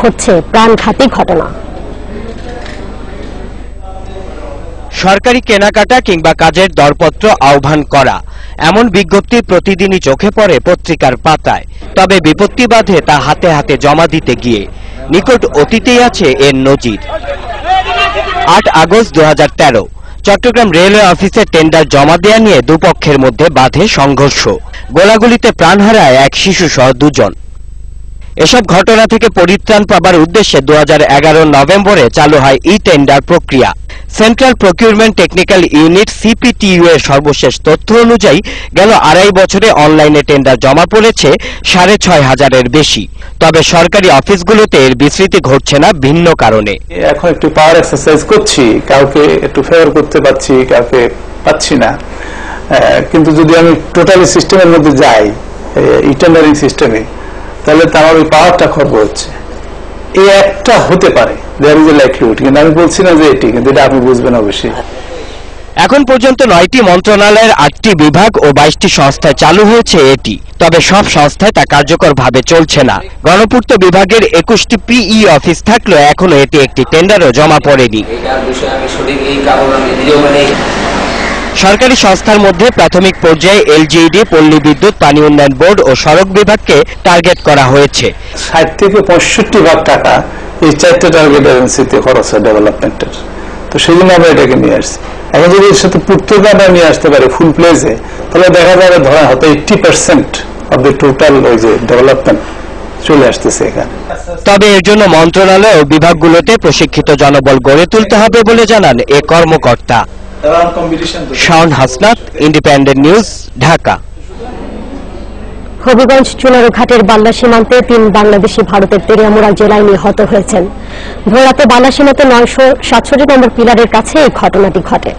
ঘটছে প্রাণঘাতী ঘটনা। সরকারি কেনাকাটা কিংবা কাজের দরপত্র আহ্বান করা এমন বিজ্ঞপ্তি প্রতিদিনই চোখে পড়ে পত্রিকার পাতায়। তবে বিপত্তি বাধে তা হাতে হাতে জমা দিতে গিয়ে। নিকট অতীতেই আছে এর নজির। 8 আগস্ট 2013 চট্টগ্রাম রেলওয়ে অফিসে টেন্ডার জমা দেয়া নিয়ে দুপক্ষের মধ্যে বাধে সংঘর্ষ। গোলাগুলিতে প্রাণ হারায় এক শিশু সহ 2 জন। এসব ঘটনা থেকে পরিত্রাণ পাবার উদ্দেশ্যে 2011 নভেম্বরে চালু হয় ই-টেন্ডার প্রক্রিয়া। সেন্ট্রাল প্রকিউরমেন্ট টেকনিক্যাল ইউনিট সিপিটিইউ এর সর্বশেষ তথ্য অনুযায়ী গেল 2.5 বছরে অনলাইনে টেন্ডার জমা পড়েছে 6,500-এর বেশি। তবে সরকারি অফিসগুলোতে এর বিস্তৃতি ঘটছে না ভিন্ন কারণে। এখন একটু পাওয়ার এক্সারসাইজ করছি, কাউকে একটু ফেভার করতে পারছি, কাউকে পাচ্ছি না। কিন্তু যদি আমি টোটালি সিস্টেমের মধ্যে যাই, ই-টেন্ডারিং সিস্টেমে, তাহলে তো আমার ওই পাওয়ারটা খর্ব হচ্ছে। এই একটা হতে পারে, দেয়ার ইজ এ লাইকলিহুড, কিন্তু আমি বলছি না যে এটি, কিন্তু এটা আপনি বুঝবেন অবশ্যই। এখন পর্যন্ত 9টি মন্ত্রণালয়ের 8টি বিভাগ ও 22টি সংস্থায় চালু হয়েছে এটি। তবে সব সংস্থায় তা কার্যকরভাবে চলছে না। গণপূর্ত বিভাগের 21টি পিই অফিস থাকলেও এখনো এটি একটি টেন্ডারও জমা পড়েনি। সরকারি সংস্থার মধ্যে প্রাথমিক পর্যায়ে এলজিইডি, পল্লী বিদ্যুৎ, পানি উন্নয়ন বোর্ড ও সড়ক বিভাগকে টার্গেট করা হয়েছে। 60 থেকে 65 ভাগ টাকা এই 4টা টার্গেট এজেন্সিতে খরচ হয় ডেভেলপমেন্টের। তো সেই জন্য আমরা এটাকে নিয়ে আসছি। এখন যদি এর সাথে পূর্তকাটা নিয়ে আসতে পারে ফুল প্লেসে, তাহলে দেখা যাবে ধরা হয়তো 80% অফ দ্য টোটাল ওই যে ডেভেলপমেন্ট চলে আসতেছে এখানে। তবে এর জন্য মন্ত্রণালয় ও বিভাগগুলোতে প্রশিক্ষিত জনবল গড়ে তুলতে হবে বলে জানান এ কর্মকর্তা। Shaon Hasnat, independent news, Dhaka. হবিগঞ্জ চুনারুঘাটের বাল্লা সীমান্তে 3 বাংলাদেশি ভারতের তেরিয়ামুড়া জেলায় নিহত হয়েছেন। ভোররাতে বাল্লা সীমান্তে 967 নম্বর পিলারের কাছে এই ঘটনাটি ঘটে।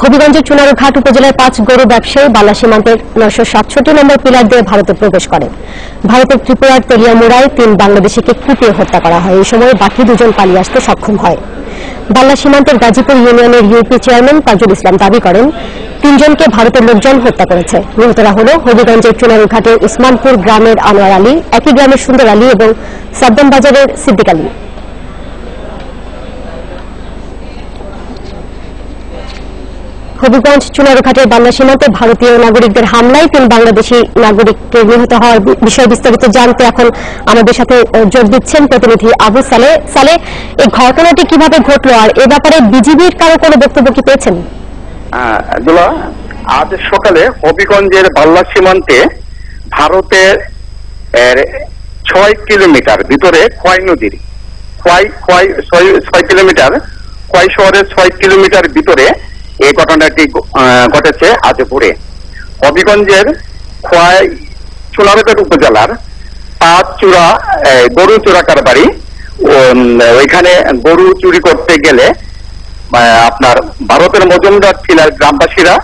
হবিগঞ্জের চুনারুঘাট উপজেলায় 5 গরু ব্যবসায়ী বাল্লা সীমান্তের 967 নম্বর পিলার দিয়ে ভারতে প্রবেশ করেন। ভারতের ত্রিপুরার তেরিয়ামুড়ায় 3 বাংলাদেশিকে কুপিয়ে হত্যা করা হয়। এই সময় বাকি 2 জন পালিয়ে আসতে সক্ষম হয়। বাল্লা সীমান্তের গাজীপুর ইউনিয়নের ইউপি চেয়ারম্যান তাজুল ইসলাম দাবি করেন 3 জনকে ভারতের লোকজন হত্যা করেছে। নিহতরা হল হবিগঞ্জের চুনারুঘাটের উসমানপুর গ্রামের আনোয়ার আলী, একই গ্রামের সুন্দর আলী এবং সাদ্দাম বাজারের সিদ্দিক আলী। হবিগঞ্জ চুনারুঘাটের বাল্লা সীমান্তে ভারতীয় নাগরিকদের হামলায় 3 বাংলাদেশি নাগরিককে নিহত হওয়ার বিষয়ে বিস্তারিত জানতে এখন আমাদের সাথে যোগ দিচ্ছেন প্রতিনিধি আবু সালে। সালে, এই ঘটনাটি কিভাবে ঘটলো আর এ ব্যাপারে বিজিবির কারো কোনো বক্তব্য কি পেয়েছেন? আজ সকালে হবিগঞ্জের বাল্লা সীমান্তে ভারতের 6 কিলোমিটার ভিতরে খোয়াই নদীর 6 কিলোমিটার, খোয়াই শহরের 6 কিলোমিটার ভিতরে এই ঘটনাটি ঘটেছে আজ ভোরে। হবিগঞ্জের খোয়াই চুনারুঘাট উপজেলার পাঁচচূড়া গরু চোরাকার বাড়ি, ওইখানে গরু চুরি করতে গেলে আপনার ভারতের মজুমদার টিলার গ্রামবাসীরা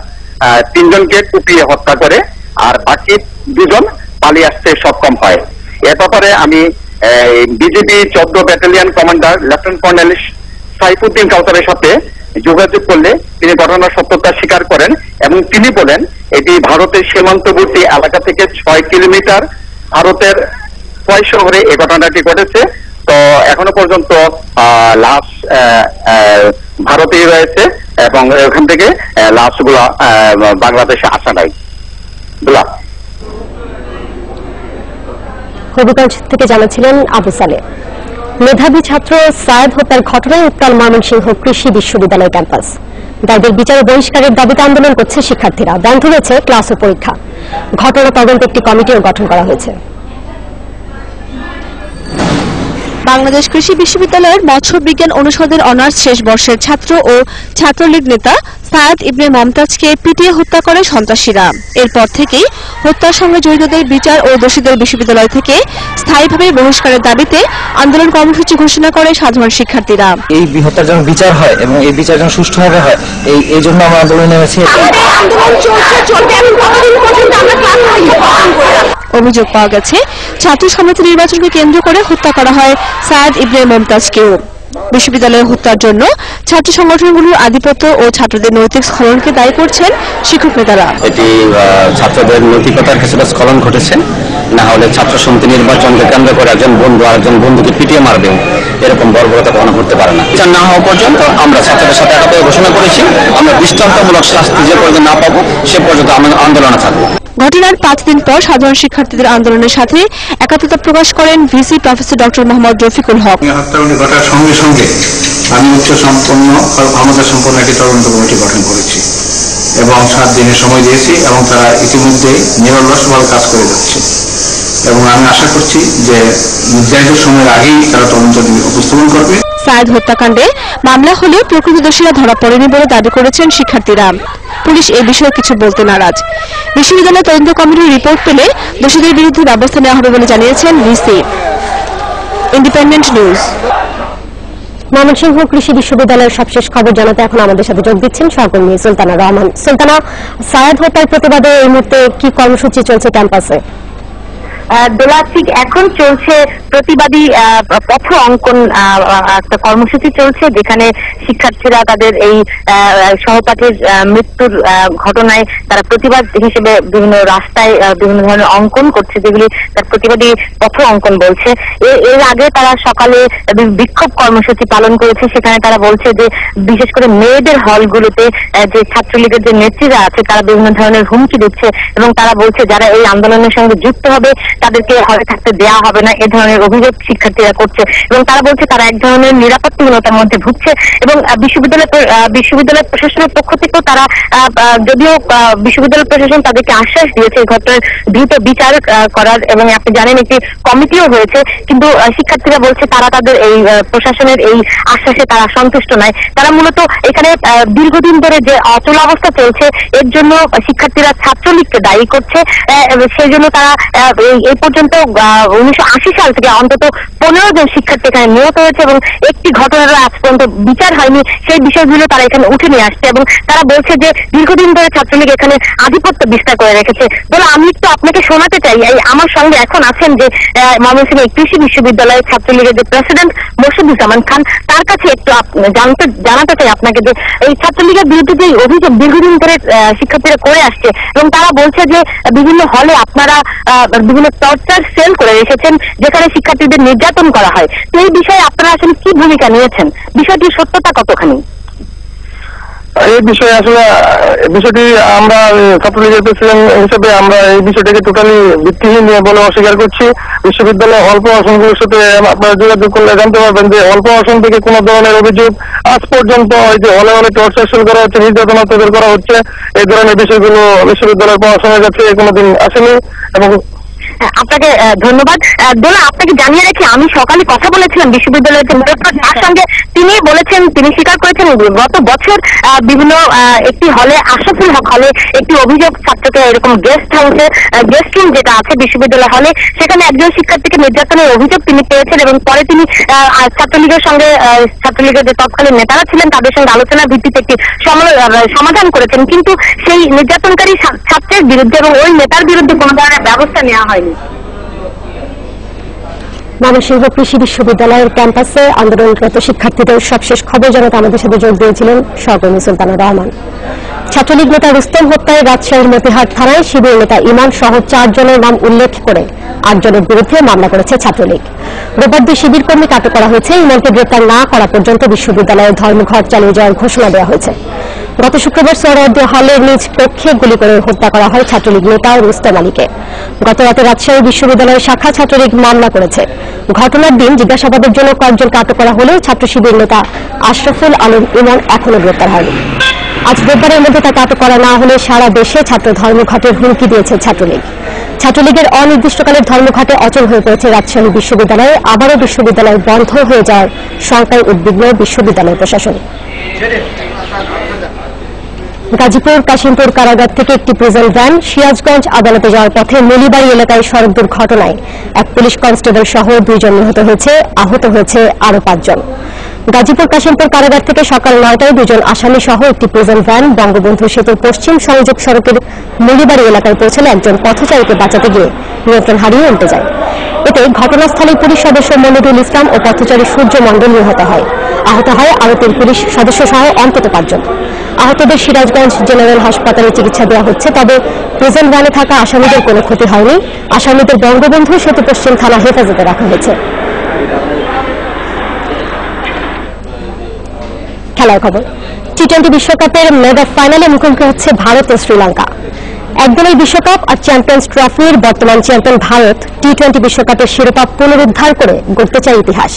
3 জনকে কুপিয়ে হত্যা করে আর বাকি 2 জন পালিয়ে আসতে সক্ষম হয়। এ ব্যাপারে আমি BGB 14 battalion commander lieutenant colonel Saifuddin কাউসারের সাথে যোগাযোগ করলে তিনি ঘটনার সত্যতা স্বীকার করেন এবং তিনি বলেন এটি ভারতের সীমান্তবর্তী এলাকা থেকে 6 কিলোমিটার ভারতের খোয়াই শহরে এই ঘটনাটি ঘটেছে। তো এখনো পর্যন্ত লাশ ভারতেই রয়েছে এবং ওখান থেকে লাশগুলা বাংলাদেশে আসা নাই। হবিগঞ্জ থেকে জানাচ্ছিলেন আবু সালে। মেধাবী ছাত্র সায়েদ হত্যার ঘটনায় উত্তাল ময়মনসিংহ কৃষি বিশ্ববিদ্যালয় ক্যাম্পাস। দায়ীদের বিচার ও বহিষ্কারের দাবিতে আন্দোলন করছে শিক্ষার্থীরা। বন্ধ হয়েছে ক্লাস ও পরীক্ষা। ঘটনা তদন্তে একটি কমিটিও গঠন করা হয়েছে। বাংলাদেশ কৃষি বিশ্ববিদ্যালয়ের মৎস্য বিজ্ঞান অনুষদের অনার্স শেষ বর্ষের ছাত্র ও ছাত্রলীগ নেতা সায়েদ ইবনে মমতাজকে পিটিয়ে হত্যা করে সন্ত্রাসীরা। এরপর থেকেই হত্যার সঙ্গে জড়িতদের বিচার ও দোষীদের বিশ্ববিদ্যালয় থেকে স্থায়ীভাবে বহিষ্কারের দাবিতে আন্দোলন কর্মসূচি ঘোষণা করে সাধারণ শিক্ষার্থীরা। এই হত্যার যেন বিচার হয় এবং এই বিচার যেন সুষ্ঠুভাবে হয়, এই জন্য আমরা আন্দোলনে নেমেছি। অভিযোগ পাওয়া গেছে ছাত্র সমিতি নির্বাচনকে কেন্দ্র করে হত্যা করা হয় সায়েদ ইবনে মমতাজকেও। বিশ্ববিদ্যালয়ে হত্যার জন্য ছাত্র সংগঠনগুলোর আধিপত্য ও ছাত্রদের নৈতিক স্খলনকে দায়ী করছেন শিক্ষক নেতারা। এটি ছাত্রদের নৈতিকতার কিছুটা স্খলন ঘটেছে, না হলে ছাত্র সমিতি নির্বাচনকে কেন্দ্র করে একজন বন্ধু আর একজন বন্ধুকে পিটিয়ে মারবে, এরকম বর্বরতা কখনো করতে পারে না। বিচার না হওয়া পর্যন্ত আমরা ছাত্রদের সাথে একাত্র ঘোষণা করেছি, আমরা দৃষ্টান্তমূলক শাস্তি যে পর্যন্ত না পাবো সে পর্যন্ত আমরা আন্দোলনে থাকবো। ঘটনার 5 দিন পর সাধারণ শিক্ষার্থীদের আন্দোলনের সাথে একাত্মতা প্রকাশ করেন VC professor doctor Mohammad Rafiqul Haque. হত্যাকাণ্ড ঘটার সঙ্গে সঙ্গে আমি ক্ষমতা সম্পন্ন একটি তদন্ত কমিটি গঠন করেছি এবং 7 দিনের সময় দিয়েছি এবং তারা ইতিমধ্যে নিরলসভাবে কাজ করে যাচ্ছে এবং আমি আশা করছি যে নির্ধারিত সময়ের আগেই তারা তদন্ত উপস্থাপন করবে। সায়েদ হত্যাকাণ্ডে মামলা হলে প্রকৃতদোষীরা ধরা পড়েনি বলে দাবি করেছেন শিক্ষার্থীরা। পুলিশ এই বিষয়ে কিছু বলতে নারাজ। বিশ্ববিদ্যালয় তদন্ত কমিটির রিপোর্ট পেলে দোষীদের বিরুদ্ধে ব্যবস্থা নেওয়া হবে বলে জানিয়েছেন ভিসি। Independent news. ময়মনসিংহ কৃষি বিশ্ববিদ্যালয়ের সবশেষ খবর জানাতে এখন আমাদের সাথে যোগ দিচ্ছেন সহকর্মী সুলতানা রহমান। সুলতানা, সায়েদ হত্যার প্রতিবাদে এই মুহূর্তে কি কর্মসূচি চলছে ক্যাম্পাসে? দোলা, ঠিক এখন চলছে প্রতিবাদী পথ অঙ্কন একটা কর্মসূচি চলছে, যেখানে শিক্ষার্থীরা তাদের এই সহপাঠীর মৃত্যুর ঘটনায় তারা প্রতিবাদ হিসেবে বিভিন্ন রাস্তায় বিভিন্ন ধরনের অঙ্কন করছে, যেগুলি তার প্রতিবাদী পথ অঙ্কন বলছে। এর আগে তারা সকালে বিক্ষোভ কর্মসূচি পালন করেছে, সেখানে তারা বলছে যে বিশেষ করে মেয়েদের হলগুলোতে যে ছাত্রলীগের যে নেত্রীরা আছে তারা বিভিন্ন ধরনের হুমকি দিচ্ছে এবং তারা বলছে যারা এই আন্দোলনের সঙ্গে যুক্ত হবে তাদেরকে হলে থাকতে দেওয়া হবে না, এ ধরনের অভিযোগ শিক্ষার্থীরা করছে এবং তারা বলছে তারা এক ধরনের নিরাপত্তাহীনতার মধ্যে ভুগছে এবং বিশ্ববিদ্যালয় প্রশাসনের পক্ষ থেকেও তারা যদিও বিশ্ববিদ্যালয় প্রশাসন তাদেরকে আশ্বাস দিয়েছে এই ঘটনার দ্রুত বিচার করার এবং আপনি জানেন একটি কমিটিও হয়েছে, কিন্তু শিক্ষার্থীরা বলছে তারা তাদের এই প্রশাসনের এই আশ্বাসে তারা সন্তুষ্ট নয়। তারা মূলত এখানে দীর্ঘদিন ধরে যে অচলাবস্থা চলছে এর জন্য শিক্ষার্থীরা ছাত্রলীগকে দায়ী করছে, সেই জন্য তারা এই পর্যন্ত 1980 সাল থেকে অন্তত 15 জন শিক্ষার্থী এখানে নিহত হয়েছে এবং একটি ঘটনার আজ পর্যন্ত বিচার হয়নি, সেই বিষয়গুলো তারা এখানে উঠে নিয়ে আসছে এবং তারা বলছে যে দীর্ঘদিন ধরে ছাত্রলীগ এখানে আধিপত্য বিস্তার করে রেখেছে। বলে আমি একটু আপনাকে শোনাতে চাই, আমার সঙ্গে এখন আছেন যে ময়মনসিংহ কৃষি বিশ্ববিদ্যালয়ের ছাত্রলীগের যে প্রেসিডেন্ট মোর্শেদুজ্জামান খান, তার কাছে একটু জানাতে চাই আপনাকে যে এই ছাত্রলীগের বিরুদ্ধে যে অভিযোগ দীর্ঘদিন ধরে শিক্ষার্থীরা করে আসছে এবং তারা বলছে যে বিভিন্ন হলে আপনারা বিভিন্ন টর্চার সেল করে রেখেছেন যেখানে শিক্ষার্থীদের নির্যাতন করা হয়, তো এই বিষয়ে আপনারা আসলে কি ভূমিকা নিয়েছেন, বিষয়টির সত্যতা কতখানি? এই বিষয়ে আসলে বিষয়টি আমরা ছাত্রলীগের প্রেসিডেন্ট হিসেবে আমরা এই বিষয়টাকে টোটালি ভিত্তিহীন বলে অস্বীকার করছি। বিশ্ববিদ্যালয়ের অল্প আসনগুলোর সাথে আপনারা যোগাযোগ করলে জানতে পারবেন যে অল্প আসন থেকে কোনো ধরনের অভিযোগ আজ পর্যন্ত যে হলে হলে টর্চার সেল করা হচ্ছে, নির্যাতন অত্যাচার করা হচ্ছে, এই ধরনের বিষয়গুলো বিশ্ববিদ্যালয়ের প্রশাসনের কাছে কোনোদিন আসেনি। এবং আপনাকে ধন্যবাদ। দোলা, আপনাকে জানিয়ে রাখি আমি সকালে কথা বলেছিলাম বিশ্ববিদ্যালয়ের তার সঙ্গে, তিনি বলেছেন, তিনি স্বীকার করেছেন গত বছর বিভিন্ন একটি হলে আশরাফুল হক হলে একটি অভিযোগ ছাত্রকে এরকম গেস্ট হাউসে গেস্ট রুম যেটা আছে বিশ্ববিদ্যালয় হলে সেখানে একজন শিক্ষার্থীকে নির্যাতনের অভিযোগ তিনি পেয়েছেন এবং পরে তিনি ছাত্রলীগের সঙ্গে ছাত্রলীগের যে তৎকালীন নেতারা ছিলেন তাদের সঙ্গে আলোচনার ভিত্তিতে একটি সমাধান করেছেন, কিন্তু সেই নির্যাতনকারী ছাত্রের বিরুদ্ধে এবং ওই নেতার বিরুদ্ধে কোনো ধরনের ব্যবস্থা নেওয়া হয়নি। ময়মনসিংহ কৃষি বিশ্ববিদ্যালয়ের ক্যাম্পাসে আন্দোলনরত শিক্ষার্থীদের সবশেষ খবর জানাতে আমাদের সাথে যোগ দিয়েছিলেন সহকর্মী সুলতানা রহমান। ছাত্রলীগ নেতা রুস্তম হত্যায় রাজশাহীর মতিহাট থানায় শিবির নেতা ইমন সহ 4 জনের নাম উল্লেখ করে 8 জনের বিরুদ্ধে মামলা করেছে ছাত্রলীগ। রোববার 2 শিবির কর্মী আটক করা হয়েছে। ইমনকে গ্রেপ্তার না করা পর্যন্ত বিশ্ববিদ্যালয়ের ধর্মঘট চালিয়ে যাওয়ার ঘোষণা দেওয়া হয়েছে। গত শুক্রবার সোহরাওয়ার্দী হলের নিজ কক্ষে গুলি করে হত্যা করা হয় ছাত্রলীগ নেতা রুস্তম আলীকে। গত রাতে রাজশাহী বিশ্ববিদ্যালয়ের শাখা ছাত্রলীগ মামলা করেছে। ঘটনার দিন জিজ্ঞাসাবাদের জন্য কয়েকজনকে আটক করা হলেও ছাত্র শিবির নেতা আশরাফুল আলম ইমন এখনো গ্রেপ্তার হয়নি। আজ রোববারের মধ্যে তাকে আটক করা না হলে সারা দেশে ছাত্র ধর্মঘটের হুমকি দিয়েছে ছাত্রলীগ। ছাত্রলীগের অনির্দিষ্টকালের ধর্মঘটে অচল হয়ে পড়েছে রাজশাহী বিশ্ববিদ্যালয়ে। আবারও বিশ্ববিদ্যালয় বন্ধ হয়ে যাওয়ার শঙ্কায় উদ্বিগ্ন বিশ্ববিদ্যালয় প্রশাসন। গাজীপুর কাশিমপুর কারাগার থেকে একটি প্রিজন ভ্যান সিরাজগঞ্জ আদালতে যাওয়ার পথে মলিবাড়ি এলাকায় সড়ক দুর্ঘটনায় এক পুলিশ কনস্টেবল সহ 2 জন নিহত হয়েছে, আহত হয়েছে আরো 5 জন। গাজীপুর কাশিমপুর কারাগার থেকে সকাল 9টায় 2 জন আসামি সহ একটি প্রিজন ভ্যান বঙ্গবন্ধু সেতুর পশ্চিম সংযোগ সড়কের মলিবাড়ি এলাকায় পৌঁছালে একজন পথচারীকে বাঁচাতে গিয়ে নিয়ন্ত্রণ হারিয়ে উল্টে যায়। এতে ঘটনাস্থলে পুলিশ সদস্য মনিরুল ইসলাম ও পথচারী সূর্য মণ্ডল নিহত হয়। আহত হয় আরো 3 পুলিশ সদস্য সহ অন্তত 5 জন। আহতদের সিরাজগঞ্জ জেনারেল হাসপাতালে চিকিৎসা দেওয়া হচ্ছে। তবে প্রিজন ভ্যানে থাকা আসামিদের কোনো ক্ষতি হয়নি। আসামিদের বঙ্গবন্ধু সেতু পশ্চিম থানা হেফাজতে রাখা হয়েছে। খেলার খবর, টি-20 বিশ্বকাপের মেগা ফাইনালে মুখোমুখি হচ্ছে ভারত ও শ্রীলঙ্কা। একদলের বিশ্বকাপ আর চ্যাম্পিয়ন্স ট্রফির বর্তমান চ্যাম্পিয়ন ভারত টি-20 বিশ্বকাপের শিরোপা পুনরুদ্ধার করে গড়তে চায় ইতিহাস।